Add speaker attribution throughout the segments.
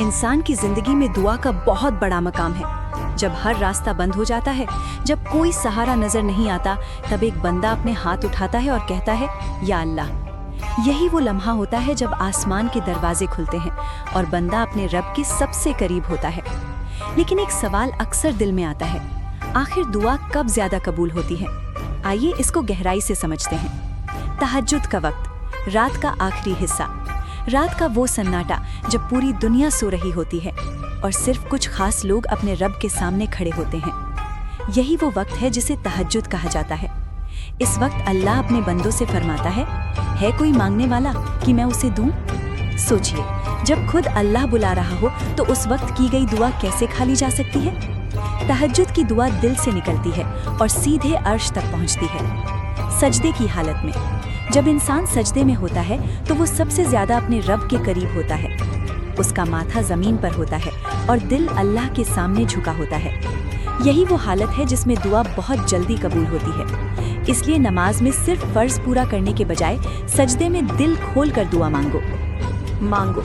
Speaker 1: इंसान की जिंदगी में दुआ का बहुत बड़ा मकाम है। जब हर रास्ता बंद हो जाता है, जब कोई सहारा नजर नहीं आता, तब एक बंदा अपने हाथ उठाता है और कहता है, या अल्लाह। यही वो लम्हा होता है जब आसमान के दरवाजे खुलते हैं और बंदा अपने रब के सबसे करीब होता है। लेकिन एक सवाल अक्सर दिल में आता है, आखिर दुआ कब ज्यादा कबूल होती है? आइए इसको गहराई से समझते हैं। तहज्जुद का वक्त, रात का आखिरी हिस्सा, रात का वो सन्नाटा जब पूरी दुनिया सो रही होती है और सिर्फ कुछ खास लोग अपने रब के सामने खड़े होते हैं। यही वो वक्त है जिसे तहज्जुद कहा जाता है। इस वक्त अल्लाह अपने बंदों से फरमाता है कोई मांगने वाला कि मैं उसे दूं? सोचिए, जब खुद अल्लाह बुला रहा हो तो उस वक्त की गई दुआ कैसे खाली जा सकती है? तहज्जुद की दुआ दिल से निकलती है और सीधे अर्श तक पहुंचती है। सजदे की हालत में, जब इंसान सजदे में होता है तो वो सबसे ज्यादा अपने रब के करीब होता है। उसका माथा जमीन पर होता है और दिल अल्लाह के सामने झुका होता है। यही वो हालत है जिसमें दुआ बहुत जल्दी कबूल होती है। इसलिए नमाज में सिर्फ फर्ज पूरा करने के बजाय सजदे में दिल खोल कर दुआ मांगो।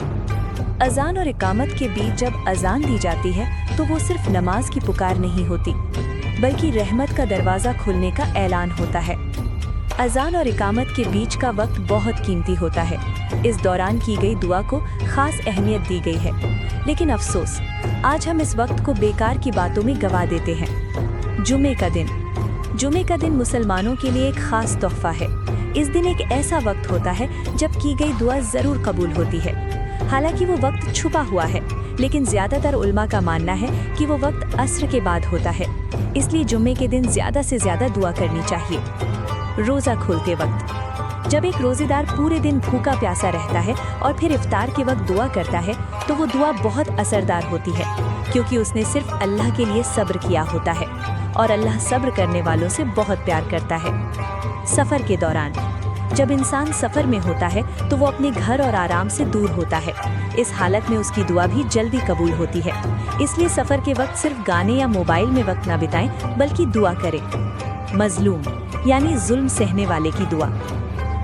Speaker 1: अजान और इकामत के बीच जब अजान दी जाती है तो वो सिर्फ नमाज की पुकार नहीं होती, बल्कि रहमत का दरवाजा खुलने का ऐलान होता है। अजान और इकामत के बीच का वक्त बहुत कीमती होता है। इस दौरान की गई दुआ को खास अहमियत दी गई है। लेकिन अफसोस, आज हम इस वक्त को बेकार की बातों में गवा देते हैं। जुमे का दिन मुसलमानों के लिए एक खास तोहफा है। इस दिन एक ऐसा वक्त होता है जब की गई दुआ जरूर कबूल होती है। हालांकि वो वक्त छुपा हुआ है, लेकिन ज्यादातर उलमा का मानना है कि वो वक्त अस्र के बाद होता है। इसलिए जुम्मे के दिन ज्यादा से ज्यादा दुआ करनी चाहिए। रोजा खोलते वक्त, जब एक रोजेदार पूरे दिन भूखा प्यासा रहता है और फिर इफ्तार के वक्त दुआ करता है तो वो दुआ बहुत असरदार होती है, क्योंकि उसने सिर्फ अल्लाह के लिए सब्र किया होता है और अल्लाह सब्र करने वालों से बहुत प्यार करता है। सफर के दौरान, जब इंसान सफर में होता है तो वो अपने घर और आराम से दूर होता है। इस हालत में उसकी दुआ भी जल्दी कबूल होती है। इसलिए सफर के वक्त सिर्फ गाने या मोबाइल में वक्त ना बिताएं, बल्कि दुआ करें। मजलूम यानी जुल्म सहने वाले की दुआ,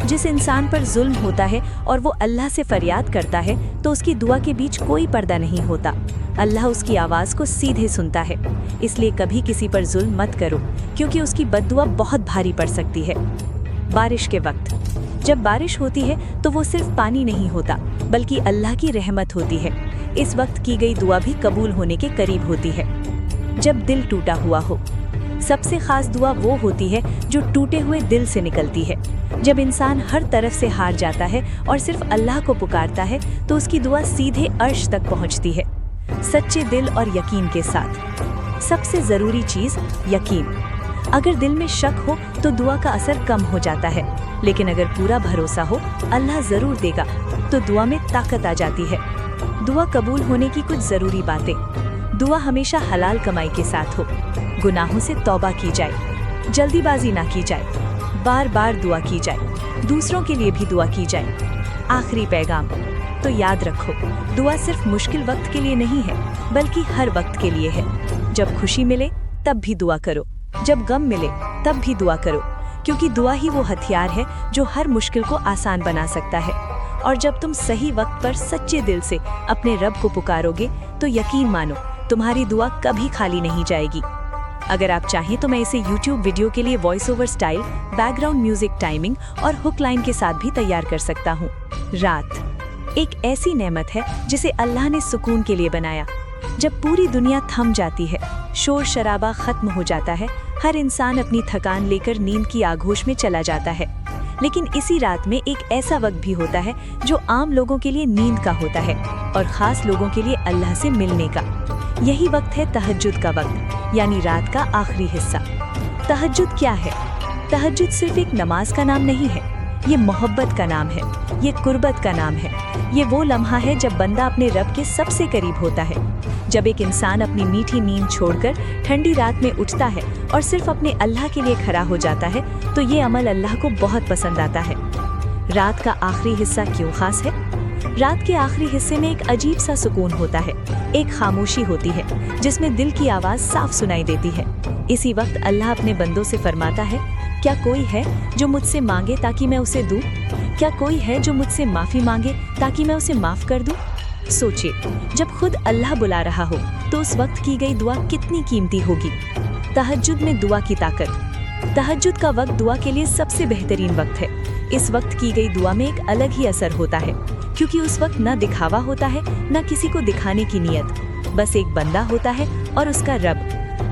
Speaker 1: जिस इंसान पर जुल्म होता है और वो अल्लाह से फरियाद करता है तो उसकी दुआ के बीच कोई पर्दा नहीं होता। अल्लाह उसकी आवाज़ को सीधे सुनता है। इसलिए कभी किसी पर जुल्म मत करो, क्योंकि उसकी बद्दुआ बहुत भारी पड़ सकती है। बारिश के वक्त, जब बारिश होती है तो वो सिर्फ पानी नहीं होता, बल्कि अल्लाह की रहमत होती है। इस वक्त की गई दुआ भी कबूल होने के करीब होती है। जब दिल टूटा हुआ हो, सबसे खास दुआ वो होती है जो टूटे हुए दिल से निकलती है। जब इंसान हर तरफ से हार जाता है और सिर्फ अल्लाह को पुकारता है तो उसकी दुआ सीधे अर्श तक पहुंचती है। सच्चे दिल और यकीन के साथ। सबसे जरूरी चीज यकीन। अगर दिल में शक हो तो दुआ का असर कम हो जाता है, लेकिन अगर पूरा भरोसा हो अल्लाह जरूर देगा तो दुआ में ताकत आ जाती है। दुआ कबूल होने की कुछ जरूरी बातें। दुआ हमेशा हलाल कमाई के साथ हो। गुनाहों से तौबा की जाए। जल्दीबाजी ना की जाए। बार बार दुआ की जाए। दूसरों के लिए भी दुआ की जाए। आखिरी पैगाम, तो याद रखो, दुआ सिर्फ मुश्किल वक्त के लिए नहीं है, बल्कि हर वक्त के लिए है। जब खुशी मिले तब भी दुआ करो, जब गम मिले तब भी दुआ करो, क्योंकि दुआ ही वो हथियार है जो हर मुश्किल को आसान बना सकता है। और जब तुम सही वक्त पर सच्चे दिल से अपने रब को पुकारोगे तो यकीन मानो, तुम्हारी दुआ कभी खाली नहीं जाएगी। अगर आप चाहें तो मैं इसे YouTube वीडियो के लिए voice over style, background music timing और हुक लाइन के साथ भी तैयार कर सकता हूँ। रात एक ऐसी नेमत है जिसे अल्लाह ने सुकून के लिए बनाया। जब पूरी दुनिया थम जाती है, शोर शराबा खत्म हो जाता है, हर इंसान अपनी थकान लेकर नींद की आगोश में चला जाता है। लेकिन इसी रात में एक ऐसा वक्त भी होता है जो आम लोगों के लिए नींद का होता है और खास लोगों के लिए अल्लाह से मिलने का। यही वक्त है तहज्जुद का वक्त, यानी रात का आखिरी हिस्सा। तहज्जुद क्या है? तहज्जुद सिर्फ एक नमाज का नाम नहीं है, ये मोहब्बत का नाम है, ये कुर्बत का नाम है। ये वो लम्हा है जब बंदा अपने रब के सबसे करीब होता है। जब एक इंसान अपनी मीठी नींद छोड़कर ठंडी रात में उठता है और सिर्फ अपने अल्लाह के लिए खड़ा हो जाता है तो ये अमल अल्लाह को बहुत पसंद आता है। रात का आखिरी हिस्सा क्यों खास है? रात के आखिरी हिस्से में एक अजीब सा सुकून होता है। एक खामोशी होती है जिसमें दिल की आवाज़ साफ सुनाई देती है। इसी वक्त अल्लाह अपने बंदों से फरमाता है, क्या कोई है जो मुझसे मांगे ताकि मैं उसे दूं? क्या कोई है जो मुझसे माफ़ी मांगे ताकि मैं उसे माफ़ कर दूं? सोचिए, जब खुद अल्लाह बुला रहा हो तो उस वक्त की गई दुआ कितनी कीमती होगी। तहज्जुद में दुआ की ताकत। तहज्जुद का वक्त दुआ के लिए सबसे बेहतरीन वक्त है। इस वक्त की गई दुआ में एक अलग ही असर होता है, क्योंकि उस वक्त न दिखावा होता है, न किसी को दिखाने की नियत। बस एक बंदा होता है और उसका रब।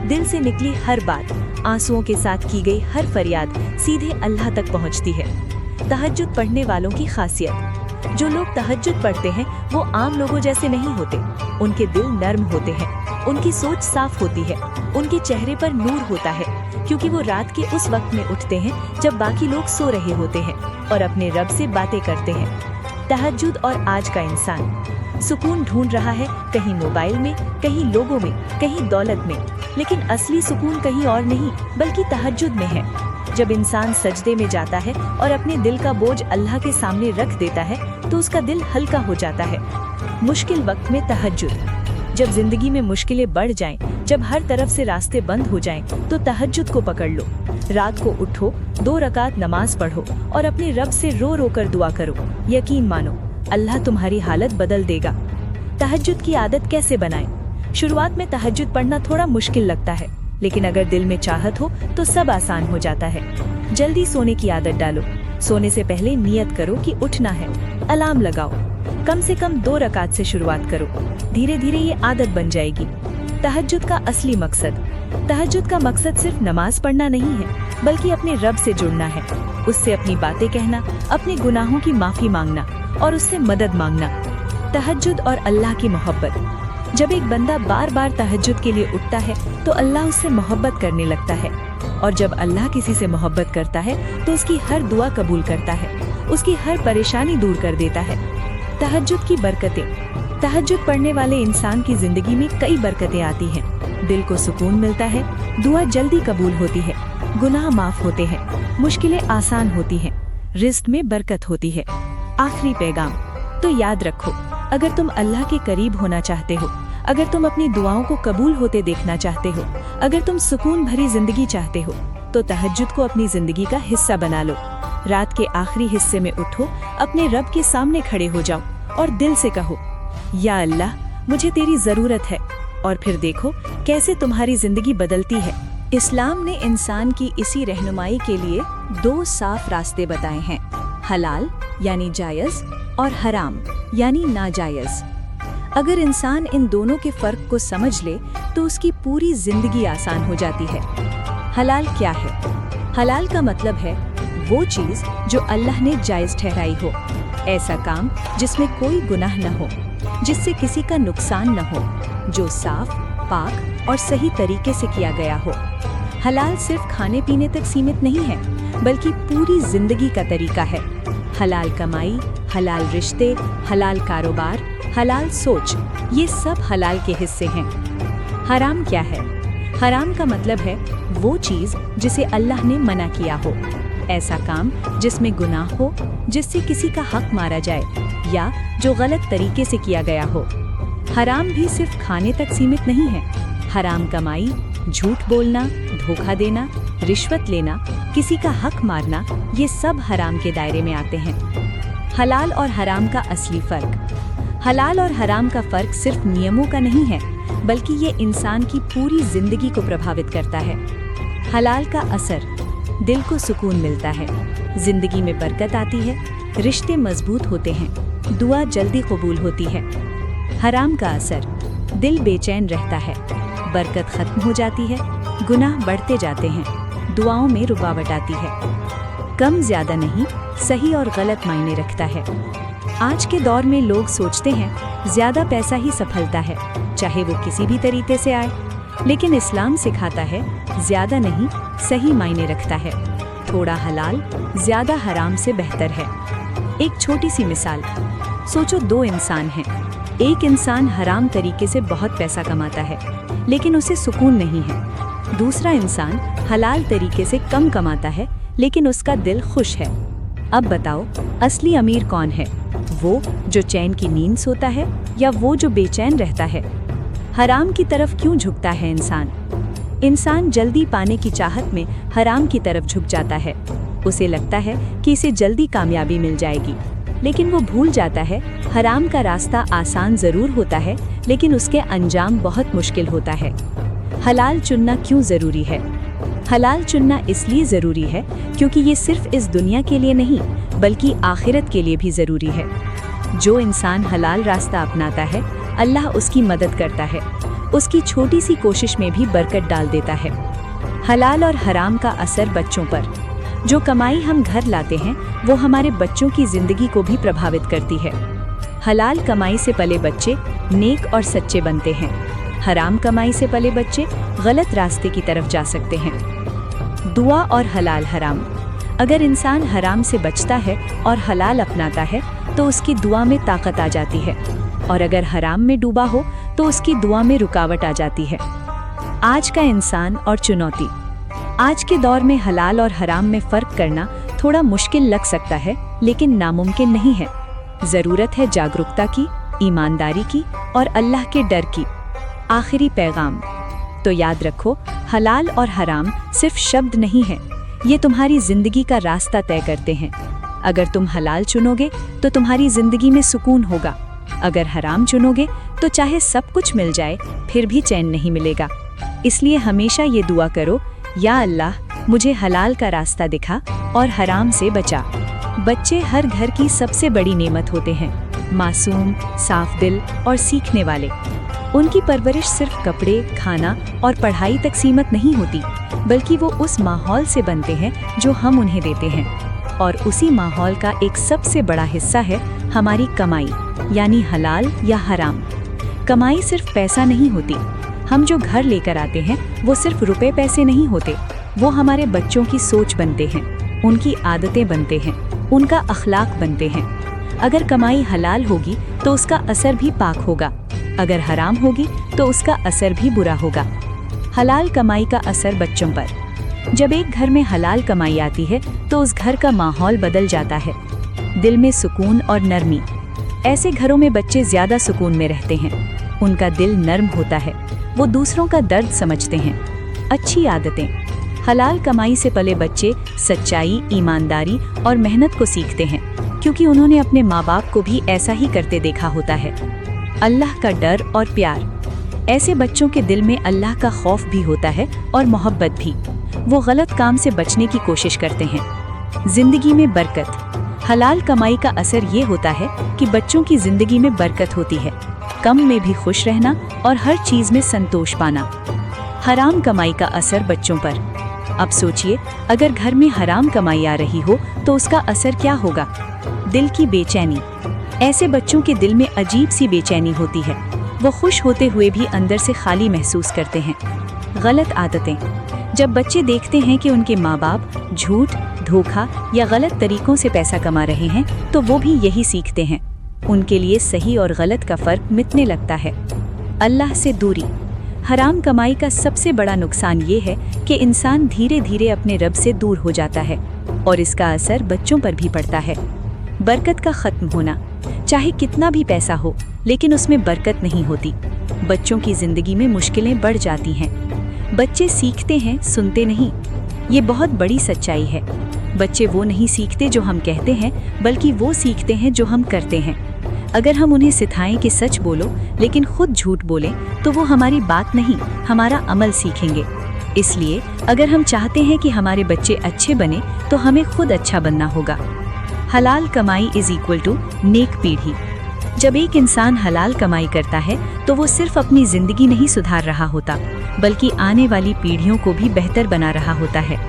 Speaker 1: दिल से निकली हर बात, आंसुओं के साथ की गई हर फरियाद सीधे अल्लाह तक पहुंचती है। तहज्जुद पढ़ने वालों की खासियत। जो लोग तहज्जुद पढ़ते हैं वो आम लोगों जैसे नहीं होते। उनके दिल नर्म होते हैं, उनकी सोच साफ होती है, उनके चेहरे पर नूर होता है, क्योंकि वो रात के उस वक्त में उठते हैं जब बाकी लोग सो रहे होते हैं और अपने रब से बातें करते हैं। तहज्जुद और आज का इंसान सुकून ढूंढ रहा है, कहीं मोबाइल में, कहीं लोगों में, कहीं दौलत में, लेकिन असली सुकून कहीं और नहीं बल्कि तहज्जुद में है। जब इंसान सजदे में जाता है और अपने दिल का बोझ अल्लाह के सामने रख देता है तो उसका दिल हल्का हो जाता है। मुश्किल वक्त में तहज्जुद। जब जिंदगी में मुश्किलें बढ़ जाएं, जब हर तरफ से रास्ते बंद हो जाएं, तो तहज्जुद को पकड़ लो। रात को उठो, 2 रकात नमाज पढ़ो और अपने रब से रो रो कर दुआ करो। यकीन मानो, अल्लाह तुम्हारी हालत बदल देगा। तहज्जुद की आदत कैसे बनाएं? शुरुआत में तहज्जुद पढ़ना थोड़ा मुश्किल लगता है, लेकिन अगर दिल में चाहत हो तो सब आसान हो जाता है। जल्दी सोने की आदत डालो। सोने से पहले नियत करो कि उठना है। अलार्म लगाओ। कम से कम 2 रकात से शुरुआत करो। धीरे धीरे ये आदत बन जाएगी। तहज्जुद का असली मकसद। तहज्जुद का मकसद सिर्फ नमाज पढ़ना नहीं है, बल्कि अपने रब से जुड़ना है। उससे अपनी बातें कहना, अपने गुनाहों की माफी मांगना और उससे मदद मांगना। तहज्जुद और अल्लाह की मोहब्बत। जब एक बंदा बार बार तहज्जुद के लिए उठता है तो अल्लाह उससे मोहब्बत करने लगता है, और जब अल्लाह किसी से मोहब्बत करता है तो उसकी हर दुआ कबूल करता है, उसकी हर परेशानी दूर कर देता है। तहज्जुद की बरकतें। तहज्जुद पढ़ने वाले इंसान की जिंदगी में कई बरकतें आती हैं। दिल को सुकून मिलता है, दुआ जल्दी कबूल होती है, गुनाह माफ होते हैं, मुश्किलें आसान होती हैं, रिज़्क में बरकत होती है। आखिरी पैगाम। तो याद रखो, अगर तुम अल्लाह के करीब होना चाहते हो, अगर तुम अपनी दुआओं को कबूल होते देखना चाहते हो, अगर तुम सुकून भरी जिंदगी चाहते हो, तो तहज्जुद को अपनी जिंदगी का हिस्सा बना लो। रात के आखिरी हिस्से में उठो, अपने रब के सामने खड़े हो जाओ और दिल से कहो, या अल्लाह, मुझे तेरी जरूरत है, और फिर देखो कैसे तुम्हारी जिंदगी बदलती है। इस्लाम ने इंसान की इसी रहनुमाई के लिए 2 साफ रास्ते बताए हैं, हलाल यानी जायज और हराम यानी नाजायज। अगर इंसान इन दोनों के फर्क को समझ ले तो उसकी पूरी जिंदगी आसान हो जाती है। हलाल क्या है? हलाल का मतलब है वो चीज जो अल्लाह ने जायज ठहराई हो, ऐसा काम जिसमें कोई गुनाह न हो, जिससे किसी का नुकसान न हो, जो साफ, पाक और सही तरीके से किया गया हो। हलाल सिर्फ खाने पीने तक सीमित नहीं है, बल्कि पूरी जिंदगी का तरीका है। हलाल कमाई, हलाल रिश्ते, हलाल कारोबार, हलाल सोच, ये सब हलाल के हिस्से हैं। हराम क्या है? हराम का मतलब है वो चीज जिसे अल्लाह ने मना किया हो, ऐसा काम जिसमें गुनाह हो, जिससे किसी का हक मारा जाए या जो गलत तरीके से किया गया हो। हराम भी सिर्फ खाने तक सीमित नहीं है। हराम कमाई, झूठ बोलना, धोखा देना, रिश्वत लेना, किसी का हक मारना, ये सब हराम के दायरे में आते हैं। हलाल और हराम का असली फर्क। हलाल और हराम का फर्क सिर्फ नियमों का नहीं है, बल्कि ये इंसान की पूरी जिंदगी को प्रभावित करता है। हलाल का असर, दिल को सुकून मिलता है, जिंदगी में बरकत आती है, रिश्ते मजबूत होते हैं, दुआ जल्दी कबूल होती है। हराम का असर, दिल बेचैन रहता है, बरकत खत्म हो जाती है, गुनाह बढ़ते जाते हैं, दुआओं में रुकावट आती है। कम ज्यादा नहीं, सही और गलत मायने रखता है। आज के दौर में लोग सोचते हैं ज्यादा पैसा ही सफलता है, चाहे वो किसी भी तरीके से आए, लेकिन इस्लाम सिखाता है ज्यादा नहीं, सही मायने रखता है। थोड़ा हलाल ज्यादा हराम से बेहतर है। एक छोटी सी मिसाल, सोचो 2 इंसान हैं। एक इंसान हराम तरीके से बहुत पैसा कमाता है, लेकिन उसे सुकून नहीं है। दूसरा इंसान हलाल तरीके से कम कमाता है, लेकिन उसका दिल खुश है। अब बताओ, असली अमीर कौन है? वो जो चैन की नींद सोता है या वो जो बेचैन रहता है? हराम की तरफ क्यों झुकता है इंसान? इंसान जल्दी पाने की चाहत में हराम की तरफ झुक जाता है। उसे लगता है कि इसे जल्दी कामयाबी मिल जाएगी, लेकिन वो भूल जाता है हराम का रास्ता आसान जरूर होता है, लेकिन उसके अंजाम बहुत मुश्किल होता है। हलाल चुनना क्यों जरूरी है? हलाल चुनना इसलिए ज़रूरी है क्योंकि ये सिर्फ इस दुनिया के लिए नहीं बल्कि आखिरत के लिए भी ज़रूरी है। जो इंसान हलाल रास्ता अपनाता है, अल्लाह उसकी मदद करता है, उसकी छोटी सी कोशिश में भी बरकत डाल देता है। हलाल और हराम का असर बच्चों पर। जो कमाई हम घर लाते हैं वो हमारे बच्चों की ज़िंदगी को भी प्रभावित करती है। हलाल कमाई से पले बच्चे नेक और सच्चे बनते हैं। हराम कमाई से पले बच्चे गलत रास्ते की तरफ जा सकते हैं। दुआ और हलाल हराम। अगर इंसान हराम से बचता है और हलाल अपनाता है तो उसकी दुआ में ताकत आ जाती है, और अगर हराम में डूबा हो तो उसकी दुआ में रुकावट आ जाती है। आज का इंसान और चुनौती। आज के दौर में हलाल और हराम में फ़र्क करना थोड़ा मुश्किल लग सकता है, लेकिन नामुमकिन नहीं है। ज़रूरत है जागरूकता की, ईमानदारी की और अल्लाह के डर की। आखिरी पैगाम तो याद रखो, हलाल और हराम सिर्फ शब्द नहीं है, ये तुम्हारी ज़िंदगी का रास्ता तय करते हैं। अगर तुम हलाल चुनोगे तो तुम्हारी ज़िंदगी में सुकून होगा, अगर हराम चुनोगे तो चाहे सब कुछ मिल जाए फिर भी चैन नहीं मिलेगा। इसलिए हमेशा ये दुआ करो, या अल्लाह मुझे हलाल का रास्ता दिखा और हराम से बचा। बच्चे हर घर की सबसे बड़ी नेमत होते हैं, मासूम, साफ दिल और सीखने वाले। उनकी परवरिश सिर्फ कपड़े, खाना और पढ़ाई तक सीमित नहीं होती, बल्कि वो उस माहौल से बनते हैं जो हम उन्हें देते हैं। और उसी माहौल का एक सबसे बड़ा हिस्सा है हमारी कमाई, यानी हलाल या हराम। कमाई सिर्फ पैसा नहीं होती। हम जो घर लेकर आते हैं वो सिर्फ रुपए पैसे नहीं होते, वो हमारे बच्चों की सोच बनते हैं, उनकी आदतें बनते हैं, उनका अखलाक बनते हैं। अगर कमाई हलाल होगी तो उसका असर भी पाक होगा, अगर हराम होगी तो उसका असर भी बुरा होगा। हलाल कमाई का असर बच्चों पर। जब एक घर में हलाल कमाई आती है तो उस घर का माहौल बदल जाता है। दिल में सुकून और नरमी। ऐसे घरों में बच्चे ज़्यादा सुकून में रहते हैं, उनका दिल नर्म होता है, वो दूसरों का दर्द समझते हैं। अच्छी आदतें। हलाल कमाई से पले बच्चे सच्चाई, ईमानदारी और मेहनत को सीखते हैं, क्योंकि उन्होंने अपने माँ बाप को भी ऐसा ही करते देखा होता है। अल्लाह का डर और प्यार। ऐसे बच्चों के दिल में अल्लाह का खौफ भी होता है और मोहब्बत भी। वो गलत काम से बचने की कोशिश करते हैं। जिंदगी में बरकत। हलाल कमाई का असर ये होता है कि बच्चों की जिंदगी में बरकत होती है, कम में भी खुश रहना और हर चीज़ में संतोष पाना। हराम कमाई का असर बच्चों पर। अब सोचिए, अगर घर में हराम कमाई आ रही हो तो उसका असर क्या होगा? दिल की बेचैनी। ऐसे बच्चों के दिल में अजीब सी बेचैनी होती है, वो खुश होते हुए भी अंदर से खाली महसूस करते हैं। गलत आदतें। जब बच्चे देखते हैं कि उनके माँ बाप झूठ, धोखा या गलत तरीकों से पैसा कमा रहे हैं तो वो भी यही सीखते हैं। उनके लिए सही और गलत का फर्क मिटने लगता है। अल्लाह से दूरी। हराम कमाई का सबसे बड़ा नुकसान ये है कि इंसान धीरे धीरे अपने रब से दूर हो जाता है, और इसका असर बच्चों पर भी पड़ता है। बरकत का ख़त्म होना। चाहे कितना भी पैसा हो, लेकिन उसमें बरकत नहीं होती। बच्चों की ज़िंदगी में मुश्किलें बढ़ जाती हैं। बच्चे सीखते हैं, सुनते नहीं। ये बहुत बड़ी सच्चाई है। बच्चे वो नहीं सीखते जो हम कहते हैं, बल्कि वो सीखते हैं जो हम करते हैं। अगर हम उन्हें सिखाएं कि सच बोलो लेकिन खुद झूठ बोलें, तो वो हमारी बात नहीं, हमारा अमल सीखेंगे। इसलिए अगर हम चाहते हैं कि हमारे बच्चे अच्छे बने तो हमें खुद अच्छा बनना होगा। हलाल कमाई इज इक्वल टू नेक पीढ़ी। जब एक इंसान हलाल कमाई करता है तो वो सिर्फ अपनी जिंदगी नहीं सुधार रहा होता, बल्कि आने वाली पीढ़ियों को भी बेहतर बना रहा होता है।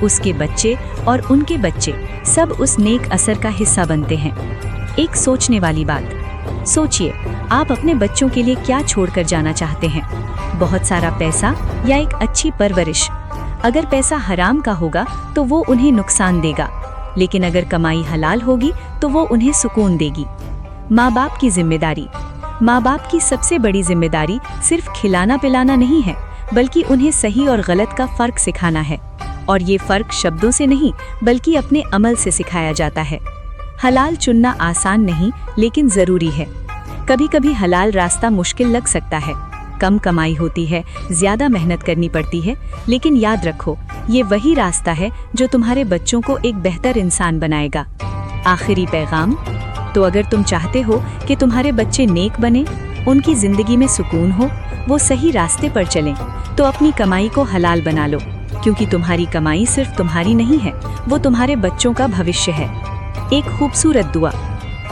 Speaker 1: उसके बच्चे और उनके बच्चे सब उस नेक असर का हिस्सा बनते हैं। एक सोचने वाली बात। सोचिए, आप अपने बच्चों के लिए क्या छोड़कर जाना चाहते हैं? बहुत सारा पैसा या एक अच्छी परवरिश? अगर पैसा हराम का होगा तो वो उन्हें नुकसान देगा, लेकिन अगर कमाई हलाल होगी तो वो उन्हें सुकून देगी। माँ बाप की जिम्मेदारी। माँ बाप की सबसे बड़ी जिम्मेदारी सिर्फ खिलाना पिलाना नहीं है, बल्कि उन्हें सही और गलत का फ़र्क सिखाना है। और ये फ़र्क शब्दों से नहीं, बल्कि अपने अमल से सिखाया जाता है। हलाल चुनना आसान नहीं, लेकिन ज़रूरी है। कभी कभी हलाल रास्ता मुश्किल लग सकता है, कम कमाई होती है, ज़्यादा मेहनत करनी पड़ती है, लेकिन याद रखो, ये वही रास्ता है जो तुम्हारे बच्चों को एक बेहतर इंसान बनाएगा। आखिरी पैगाम।
Speaker 2: तो अगर तुम चाहते हो कि तुम्हारे बच्चे नेक बने, उनकी जिंदगी में सुकून हो, वो सही रास्ते पर चलें, तो अपनी कमाई को हलाल बना लो, क्योंकि तुम्हारी कमाई सिर्फ तुम्हारी नहीं है, वो तुम्हारे बच्चों का भविष्य है। एक खूबसूरत दुआ।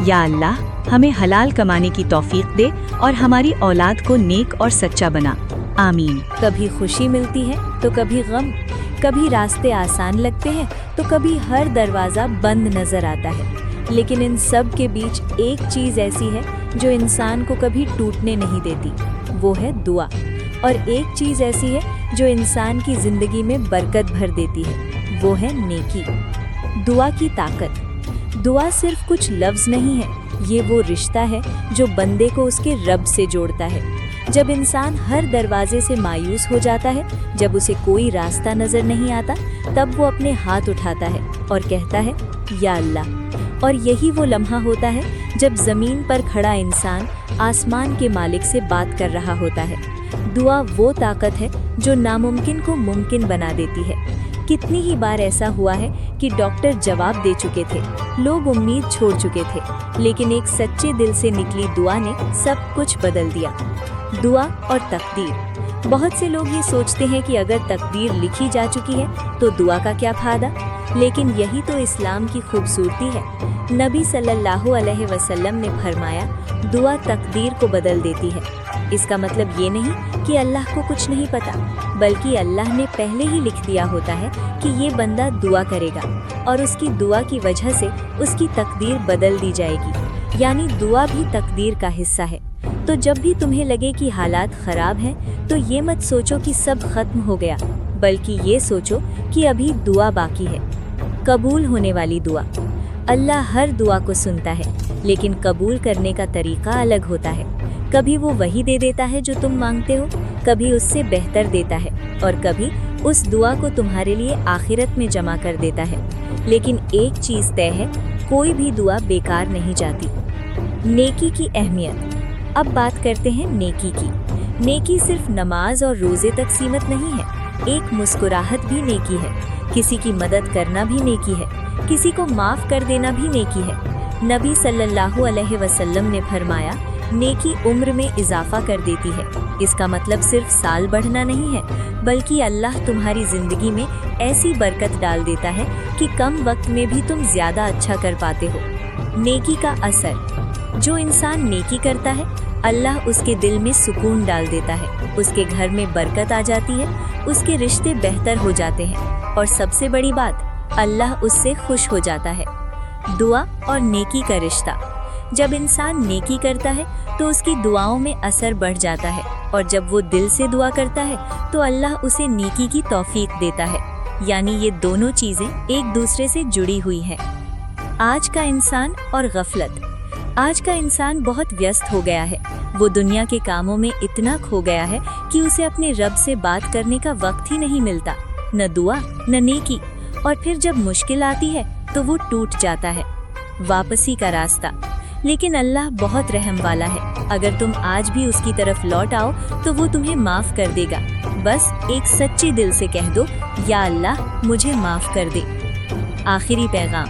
Speaker 2: या अल्लाह, हमें हलाल कमाने की तौफीक दे और हमारी औलाद को नेक और सच्चा बना। आमीन।
Speaker 1: कभी खुशी मिलती है तो कभी गम, कभी रास्ते आसान लगते हैं तो कभी हर दरवाज़ा बंद नजर आता है, लेकिन इन सब के बीच एक चीज़ ऐसी है जो इंसान को कभी टूटने नहीं देती, वो है दुआ। और एक चीज़ ऐसी है जो इंसान की ज़िंदगी में बरकत भर देती है, वो है नेकी। दुआ की ताकत। दुआ सिर्फ कुछ लफ्ज़ नहीं है, ये वो रिश्ता है जो बंदे को उसके रब से जोड़ता है। जब इंसान हर दरवाजे से मायूस हो जाता है, जब उसे कोई रास्ता नज़र नहीं आता, तब वो अपने हाथ उठाता है और कहता है या अल्लाह। और यही वो लम्हा होता है जब ज़मीन पर खड़ा इंसान आसमान के मालिक से बात कर रहा होता है। दुआ वो ताकत है जो नामुमकिन को मुमकिन बना देती है। कितनी ही बार ऐसा हुआ है कि डॉक्टर जवाब दे चुके थे, लोग उम्मीद छोड़ चुके थे, लेकिन एक सच्चे दिल से निकली दुआ ने सब कुछ बदल दिया। दुआ और तकदीर। बहुत से लोग ये सोचते हैं कि अगर तकदीर लिखी जा चुकी है तो दुआ का क्या फायदा, लेकिन यही तो इस्लाम की खूबसूरती है। नबी सल्लल्लाहु अलैहि वसल्लम ने फरमाया, दुआ तकदीर को बदल देती है। इसका मतलब ये नहीं कि अल्लाह को कुछ नहीं पता, बल्कि अल्लाह ने पहले ही लिख दिया होता है कि ये बंदा दुआ करेगा और उसकी दुआ की वजह से उसकी तकदीर बदल दी जाएगी। यानी दुआ भी तकदीर का हिस्सा है। तो जब भी तुम्हें लगे कि हालात ख़राब हैं, तो ये मत सोचो कि सब खत्म हो गया, बल्कि ये सोचो कि अभी दुआ बाकी है। कबूल होने वाली दुआ। अल्लाह हर दुआ को सुनता है, लेकिन कबूल करने का तरीका अलग होता है। कभी वो वही दे देता है जो तुम मांगते हो, कभी उससे बेहतर देता है, और कभी उस दुआ को तुम्हारे लिए आखिरत में जमा कर देता है। लेकिन एक चीज़ तय है, कोई भी दुआ बेकार नहीं जाती। नेकी की अहमियत। अब बात करते हैं नेकी की। नेकी सिर्फ नमाज और रोज़े तक सीमित नहीं है, एक मुस्कुराहट भी नेकी है, किसी की मदद करना भी नेकी है, किसी को माफ़ कर देना भी नेकी है। नबी सल्लल्लाहु अलैहि वसल्लम ने फरमाया, नेकी उम्र में इजाफा कर देती है। इसका मतलब सिर्फ साल बढ़ना नहीं है, बल्कि अल्लाह तुम्हारी ज़िंदगी में ऐसी बरकत डाल देता है कि कम वक्त में भी तुम ज़्यादा अच्छा कर पाते हो। नेकी का असर। जो इंसान नेकी करता है, अल्लाह उसके दिल में सुकून डाल देता है, उसके घर में बरकत आ जाती है, उसके रिश्ते बेहतर हो जाते हैं, और सबसे बड़ी बात, अल्लाह उससे खुश हो जाता है। दुआ और नेकी का रिश्ता। जब इंसान नेकी करता है तो उसकी दुआओं में असर बढ़ जाता है, और जब वो दिल से दुआ करता है तो अल्लाह उसे नेकी की तौफीक देता है। यानी ये दोनों चीज़ें एक दूसरे से जुड़ी हुई हैं। आज का इंसान और गफलत। आज का इंसान बहुत व्यस्त हो गया है, वो दुनिया के कामों में इतना खो गया है कि उसे अपने रब से बात करने का वक्त ही नहीं मिलता, न दुआ न नेकी। और फिर जब मुश्किल आती है तो वो टूट जाता है। वापसी का रास्ता। लेकिन अल्लाह बहुत रहम वाला है, अगर तुम आज भी उसकी तरफ लौट आओ तो वो तुम्हें माफ़ कर देगा। बस एक सच्चे दिल से कह दो, या अल्लाह मुझे माफ़ कर दे। आखिरी पैगाम।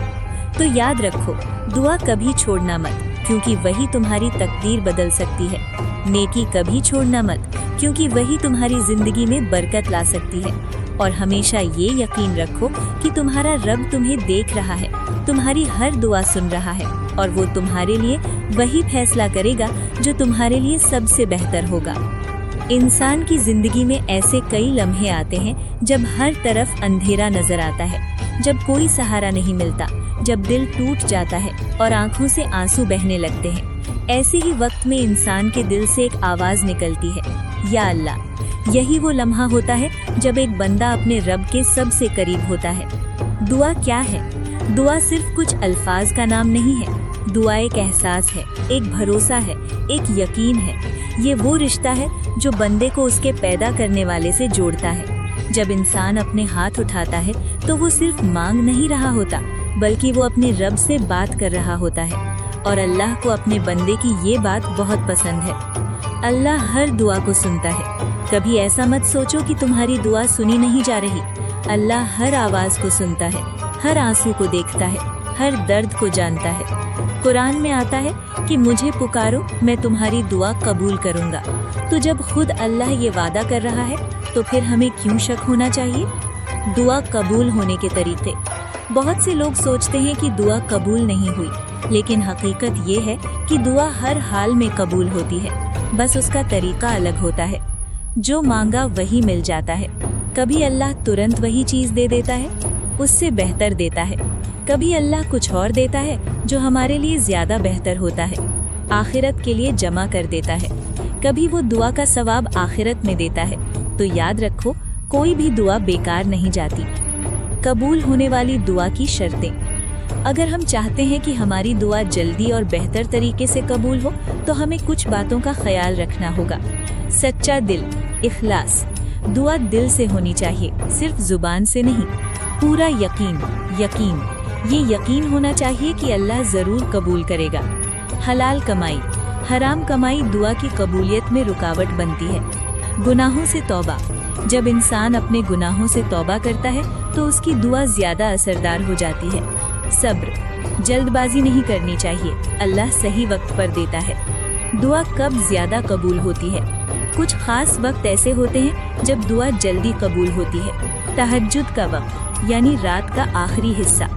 Speaker 1: तो याद रखो, दुआ कभी छोड़ना मत, क्योंकि वही तुम्हारी तकदीर बदल सकती है। नेकी कभी छोड़ना मत, क्योंकि वही तुम्हारी ज़िंदगी में बरकत ला सकती है। और हमेशा ये यकीन रखो कि तुम्हारा रब तुम्हें देख रहा है, तुम्हारी हर दुआ सुन रहा है, और वो तुम्हारे लिए वही फैसला करेगा जो तुम्हारे लिए सबसे बेहतर होगा। इंसान की ज़िंदगी में ऐसे कई लम्हे आते हैं जब हर तरफ अंधेरा नजर आता है, जब कोई सहारा नहीं मिलता, जब दिल टूट जाता है और आंखों से आंसू बहने लगते हैं। ऐसे ही वक्त में इंसान के दिल से एक आवाज़ निकलती है, या अल्लाह। यही वो लम्हा होता है जब एक बंदा अपने रब के सबसे करीब होता है। दुआ क्या है? दुआ सिर्फ कुछ अल्फाज का नाम नहीं है, दुआ एक एहसास है, एक भरोसा है, एक यकीन है। ये वो रिश्ता है जो बंदे को उसके पैदा करने वाले से जोड़ता है। जब इंसान अपने हाथ उठाता है तो वो सिर्फ मांग नहीं रहा होता, बल्कि वो अपने रब से बात कर रहा होता है। और अल्लाह को अपने बंदे की ये बात बहुत पसंद है। अल्लाह हर दुआ को सुनता है। कभी ऐसा मत सोचो कि तुम्हारी दुआ सुनी नहीं जा रही। अल्लाह हर आवाज़ को सुनता है, हर आंसू को देखता है, हर दर्द को जानता है।
Speaker 3: कुरान में आता है कि मुझे पुकारो मैं तुम्हारी दुआ कबूल करूंगा। तो जब खुद अल्लाह ये वादा कर रहा है तो फिर हमें क्यों शक होना चाहिए? दुआ कबूल होने के तरीके। बहुत से लोग सोचते हैं कि दुआ कबूल नहीं हुई, लेकिन हकीकत ये है कि दुआ हर हाल में कबूल होती है, बस उसका तरीका अलग होता है। जो मांगा वही मिल जाता है। कभी अल्लाह तुरंत वही चीज दे देता है, उससे बेहतर देता है। कभी अल्लाह कुछ और देता है जो हमारे लिए ज्यादा बेहतर होता है, आखिरत के लिए जमा कर देता है। कभी वो दुआ का सवाब आखिरत में देता है। तो याद रखो, कोई भी दुआ बेकार नहीं जाती। कबूल होने वाली दुआ की शर्तें। अगर हम चाहते हैं कि हमारी दुआ जल्दी और बेहतर तरीके से कबूल हो तो हमें कुछ बातों का ख्याल रखना होगा। सच्चा दिल, इखलास। दुआ दिल से होनी चाहिए, सिर्फ जुबान से नहीं। पूरा यकीन। ये यकीन होना चाहिए कि अल्लाह जरूर कबूल करेगा। हलाल कमाई। हराम कमाई दुआ की कबूलियत में रुकावट बनती है। गुनाहों से तौबा। जब इंसान अपने गुनाहों से तौबा करता है तो उसकी दुआ ज्यादा असरदार हो जाती है। सब्र। जल्दबाजी नहीं करनी चाहिए, अल्लाह सही वक्त पर देता है। दुआ कब ज्यादा कबूल होती है? कुछ खास वक्त ऐसे होते हैं जब दुआ जल्दी कबूल होती है। तहज्जुद का वक्त यानी रात का आखिरी हिस्सा,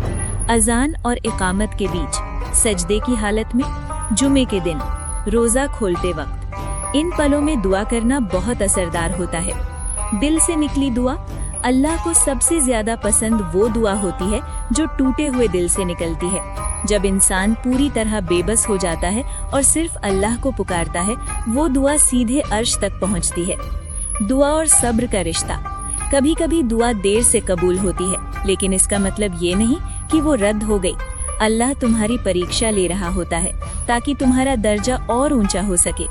Speaker 3: अजान और इकामत के बीच, सजदे की हालत में, जुमे के दिन, रोजा खोलते वक्त। इन पलों में दुआ करना बहुत असरदार होता है। दिल से निकली दुआ। अल्लाह को सबसे ज्यादा पसंद वो दुआ होती है जो टूटे हुए दिल से निकलती है। जब इंसान पूरी तरह बेबस हो जाता है और सिर्फ अल्लाह को पुकारता है, वो दुआ सीधे अर्श तक पहुंचती है। दुआ और सब्र का रिश्ता। कभी कभी दुआ देर से कबूल होती है, लेकिन इसका मतलब ये नहीं कि वो रद्द हो गई। अल्लाह तुम्हारी परीक्षा ले रहा होता है ताकि तुम्हारा दर्जा और ऊंचा हो सके।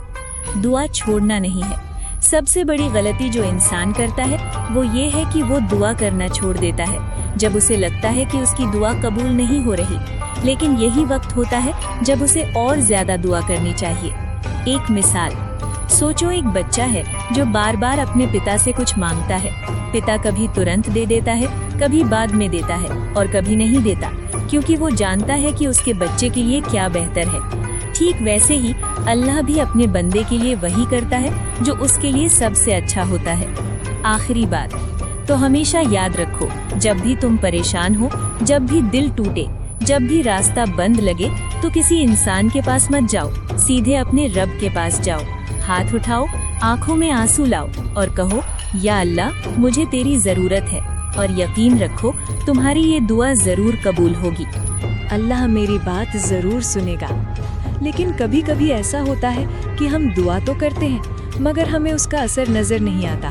Speaker 3: दुआ छोड़ना नहीं है। सबसे बड़ी गलती जो इंसान करता है वो ये है कि वो दुआ करना छोड़ देता है जब उसे लगता है कि उसकी दुआ कबूल नहीं हो रही। लेकिन यही वक्त होता है जब उसे और ज्यादा दुआ करनी चाहिए। एक मिसाल, सोचो एक बच्चा है जो बार बार अपने पिता से कुछ मांगता है। पिता कभी तुरंत दे देता है, कभी बाद में देता है और कभी नहीं देता, क्योंकि वो जानता है कि उसके बच्चे के लिए क्या बेहतर है। ठीक वैसे ही अल्लाह भी अपने बंदे के लिए वही करता है जो उसके लिए सबसे अच्छा होता है। आखिरी बात, तो हमेशा याद रखो, जब भी तुम परेशान हो, जब भी दिल टूटे, जब भी रास्ता बंद लगे, तो किसी इंसान के पास मत जाओ, सीधे अपने रब के पास जाओ। हाथ उठाओ, आंखों में आंसू लाओ और कहो, या अल्लाह मुझे तेरी जरूरत है, और यकीन रखो तुम्हारी ये दुआ जरूर कबूल होगी।
Speaker 1: अल्लाह मेरी बात जरूर सुनेगा। लेकिन कभी कभी ऐसा होता है कि हम दुआ तो करते हैं मगर हमें उसका असर नजर नहीं आता।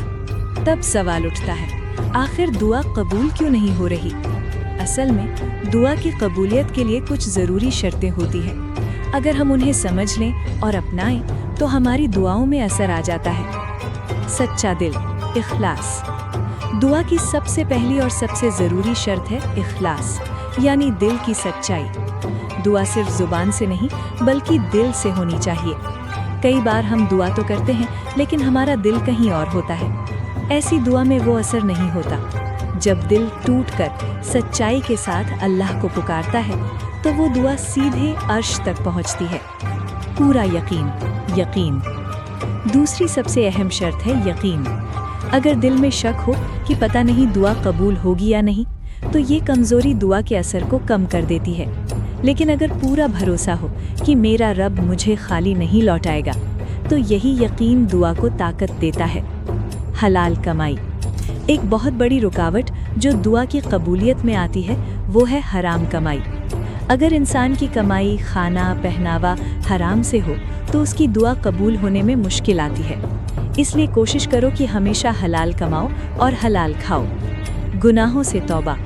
Speaker 1: तब सवाल उठता है, आखिर दुआ कबूल क्यों नहीं हो रही? असल में दुआ की कबूलियत के लिए कुछ जरूरी शर्तें होती हैं। अगर हम उन्हें समझ लें और अपनाएं तो हमारी दुआओं में असर आ जाता है। सच्चा दिल, इखलास। दुआ की सबसे पहली और सबसे जरूरी शर्त है इखलास, यानी दिल की सच्चाई। दुआ सिर्फ जुबान से नहीं बल्कि दिल से होनी चाहिए। कई बार हम दुआ तो करते हैं लेकिन हमारा दिल कहीं और होता है। ऐसी दुआ में वो असर नहीं होता। जब दिल टूटकर सच्चाई के साथ अल्लाह को पुकारता है तो वो दुआ सीधे अर्श तक पहुंचती है। पूरा यकीन। दूसरी सबसे अहम शर्त है यकीन। अगर दिल में शक हो कि पता नहीं दुआ कबूल होगी या नहीं, तो ये कमजोरी दुआ के असर को कम कर देती है। लेकिन अगर पूरा भरोसा हो कि मेरा रब मुझे खाली नहीं लौटाएगा, तो यही यकीन दुआ को ताकत देता है। हलाल कमाई। एक बहुत बड़ी रुकावट जो दुआ की कबूलियत में आती है वो है हराम कमाई। अगर इंसान की कमाई, खाना, पहनावा हराम से हो तो उसकी दुआ कबूल होने में मुश्किल आती है। इसलिए कोशिश करो कि हमेशा हलाल कमाओ और हलाल खाओ। गुनाहों से तौबा।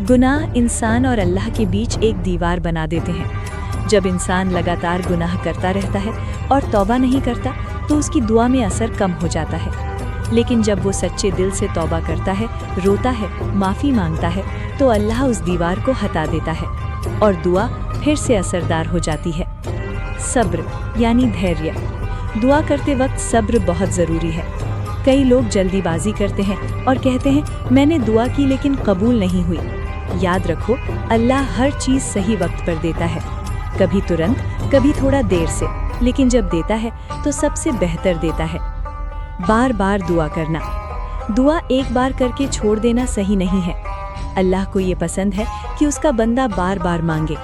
Speaker 1: गुनाह इंसान और अल्लाह के बीच एक दीवार बना देते हैं। जब इंसान लगातार गुनाह करता रहता है और तौबा नहीं करता तो उसकी दुआ में असर कम हो जाता है। लेकिन जब वो सच्चे दिल से तौबा करता है, रोता है, माफ़ी मांगता है, तो अल्लाह उस दीवार को हटा देता है और दुआ फिर से असरदार हो जाती है। सब्र यानी धैर्य। दुआ करते वक्त सब्र बहुत ज़रूरी है। कई लोग जल्दीबाजी करते हैं और कहते हैं मैंने दुआ की लेकिन कबूल नहीं हुई। याद रखो, अल्लाह हर चीज़ सही वक्त पर देता है। कभी तुरंत, कभी थोड़ा देर से, लेकिन जब देता है तो सबसे बेहतर देता है। बार बार दुआ करना। दुआ एक बार करके छोड़ देना सही नहीं है। अल्लाह को ये पसंद है कि उसका बंदा बार बार मांगे।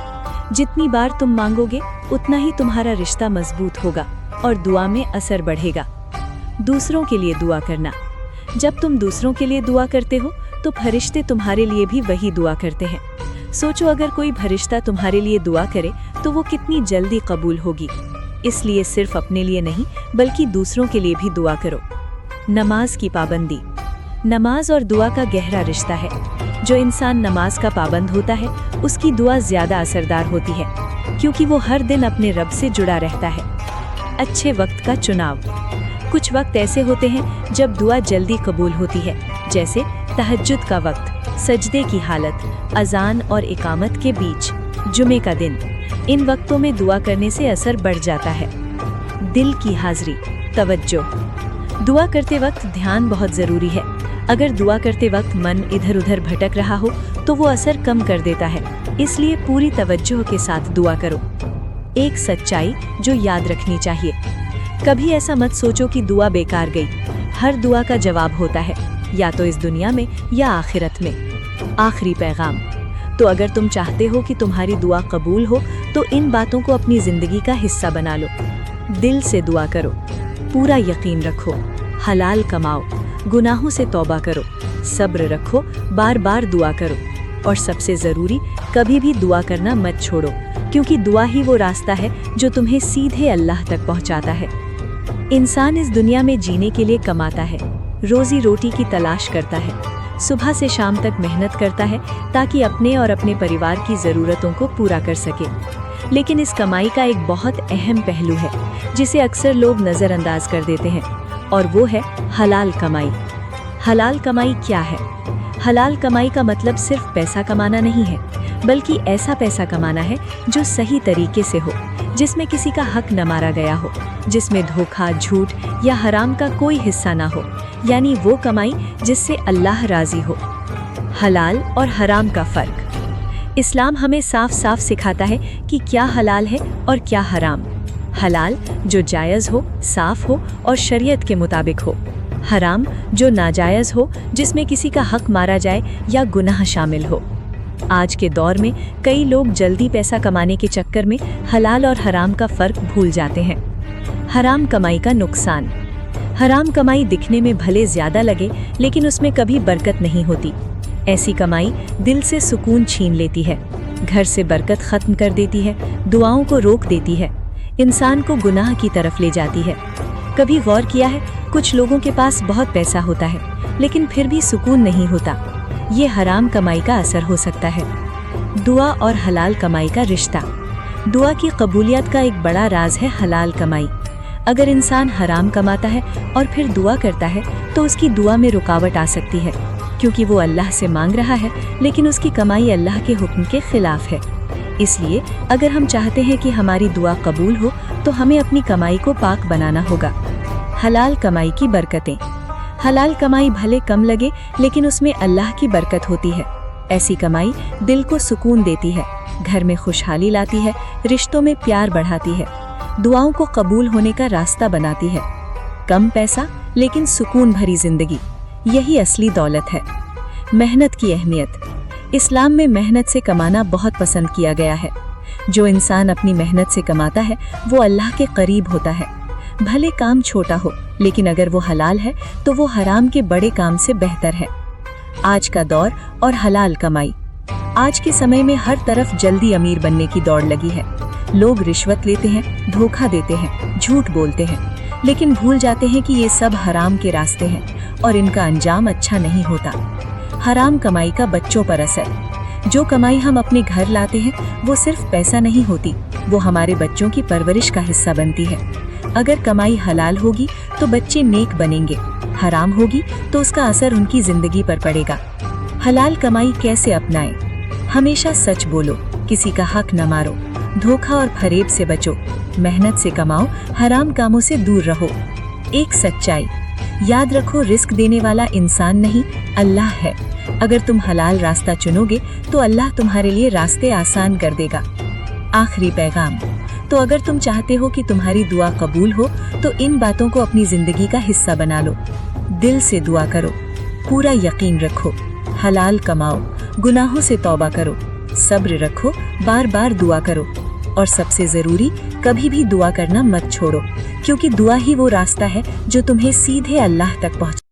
Speaker 1: जितनी बार तुम मांगोगे उतना ही तुम्हारा रिश्ता मजबूत होगा और दुआ में असर बढ़ेगा। दूसरों के लिए दुआ करना। जब तुम दूसरों के लिए दुआ करते हो तो फरिश्ते तुम्हारे लिए भी वही दुआ करते हैं। सोचो अगर कोई फरिश्ता तुम्हारे लिए दुआ करे तो वो कितनी जल्दी कबूल होगी। इसलिए सिर्फ अपने लिए नहीं बल्कि दूसरों के लिए भी दुआ करो। नमाज की पाबंदी। नमाज और दुआ का गहरा रिश्ता है। जो इंसान नमाज का पाबंद होता है उसकी दुआ ज्यादा असरदार होती है, क्योंकि वो हर दिन अपने रब से जुड़ा रहता है। अच्छे वक्त का चुनाव। कुछ वक्त ऐसे होते हैं जब दुआ जल्दी कबूल होती है, जैसे तहज्जुद का वक्त, सजदे की हालत, अजान और इकामत के बीच, जुमे का दिन। इन वक्तों में दुआ करने से असर बढ़ जाता है। दिल की हाजिरी, तवज्जो। दुआ करते वक्त ध्यान बहुत जरूरी है। अगर दुआ करते वक्त मन इधर उधर भटक रहा हो तो वो असर कम कर देता है। इसलिए पूरी तवज्जो के साथ दुआ करो। एक सच्चाई जो याद रखनी चाहिए। कभी ऐसा मत सोचो कि दुआ बेकार गई। हर दुआ का जवाब होता है, या तो इस दुनिया में या आखिरत में। आखिरी पैगाम। तो अगर तुम चाहते हो कि तुम्हारी दुआ कबूल हो तो इन बातों को अपनी जिंदगी का हिस्सा बना लो। दिल से दुआ करो, पूरा यकीन रखो, हलाल कमाओ, गुनाहों से तौबा करो, सब्र रखो, बार बार दुआ करो, और सबसे जरूरी कभी भी दुआ करना मत छोड़ो, क्योंकि दुआ ही वो रास्ता है जो तुम्हें सीधे अल्लाह तक पहुंचाता है। इंसान इस दुनिया में जीने के लिए कमाता है, रोजी रोटी की तलाश करता है, सुबह से शाम तक मेहनत करता है ताकि अपने और अपने परिवार की ज़रूरतों को पूरा कर सके। लेकिन इस कमाई का एक बहुत अहम पहलू है जिसे अक्सर लोग नज़रअंदाज कर देते हैं, और वो है हलाल कमाई। हलाल कमाई क्या है? हलाल कमाई का मतलब सिर्फ पैसा कमाना नहीं है, बल्कि ऐसा पैसा कमाना है जो सही तरीके से हो, जिसमें किसी का हक न मारा गया हो, जिसमें धोखा, झूठ या हराम का कोई हिस्सा ना हो, यानी वो कमाई जिससे अल्लाह राजी हो। हलाल और हराम का फर्क। इस्लाम हमें साफ साफ सिखाता है कि क्या हलाल है और क्या हराम। हलाल जो जायज़ हो, साफ हो और शरीयत के मुताबिक हो। हराम जो नाजायज़ हो, जिसमें किसी का हक मारा जाए या गुनाह शामिल हो। आज के दौर में कई लोग जल्दी पैसा कमाने के चक्कर में हलाल और हराम का फ़र्क भूल जाते हैं। हराम कमाई का नुकसान। हराम कमाई दिखने में भले ज़्यादा लगे, लेकिन उसमें कभी बरकत नहीं होती। ऐसी कमाई दिल से सुकून छीन लेती है, घर से बरकत ख़त्म कर देती है, दुआओं को रोक देती है, इंसान को गुनाह की तरफ ले जाती है। कभी गौर किया है, कुछ लोगों के पास बहुत पैसा होता है लेकिन फिर भी सुकून नहीं होता। ये हराम कमाई का असर हो सकता है। दुआ और हलाल कमाई का रिश्ता। दुआ की कबूलियत का एक बड़ा राज है हलाल कमाई। अगर इंसान हराम कमाता है और फिर दुआ करता है तो उसकी दुआ में रुकावट आ सकती है, क्योंकि वो अल्लाह से मांग रहा है लेकिन उसकी कमाई अल्लाह के हुक्म के खिलाफ है। इसलिए अगर हम चाहते हैं कि हमारी दुआ कबूल हो तो हमें अपनी कमाई को पाक बनाना होगा। हलाल कमाई की बरकतें। हलाल कमाई भले कम लगे लेकिन उसमें अल्लाह की बरकत होती है। ऐसी कमाई दिल को सुकून देती है, घर में खुशहाली लाती है, रिश्तों में प्यार बढ़ाती है, दुआओं को कबूल होने का रास्ता बनाती है। कम पैसा लेकिन सुकून भरी जिंदगी, यही असली दौलत है। मेहनत की अहमियत। इस्लाम में मेहनत से कमाना बहुत पसंद किया गया है। जो इंसान अपनी मेहनत से कमाता है वो अल्लाह के करीब होता है। भले काम छोटा हो, लेकिन अगर वो हलाल है तो वो हराम के बड़े काम से बेहतर है। आज का दौर और हलाल कमाई। आज के समय में हर तरफ जल्दी अमीर बनने की दौड़ लगी है। लोग रिश्वत लेते हैं, धोखा देते हैं, झूठ बोलते हैं, लेकिन भूल जाते हैं कि ये सब हराम के रास्ते हैं और इनका अंजाम अच्छा नहीं होता। हराम कमाई का बच्चों पर असर। जो कमाई हम अपने घर लाते हैं वो सिर्फ पैसा नहीं होती, वो हमारे बच्चों की परवरिश का हिस्सा बनती है। अगर कमाई हलाल होगी तो बच्चे नेक बनेंगे, हराम होगी तो उसका असर उनकी जिंदगी पर पड़ेगा। हलाल कमाई कैसे अपनाएं? हमेशा सच बोलो, किसी का हक न मारो, धोखा और फरेब से बचो, मेहनत से कमाओ, हराम कामों से दूर रहो। एक सच्चाई याद रखो, रिस्क देने वाला इंसान नहीं, अल्लाह है। अगर तुम हलाल रास्ता चुनोगे तो अल्लाह तुम्हारे लिए रास्ते आसान कर देगा।
Speaker 2: आखिरी पैगाम। तो अगर तुम चाहते हो कि तुम्हारी दुआ कबूल हो तो इन बातों को अपनी जिंदगी का हिस्सा बना लो। दिल से दुआ करो, पूरा यकीन रखो, हलाल कमाओ, गुनाहों से तौबा करो, सब्र रखो, बार बार दुआ करो, और सबसे जरूरी कभी भी दुआ करना मत छोड़ो, क्योंकि दुआ ही वो रास्ता है जो तुम्हें सीधे अल्लाह तक पहुंचा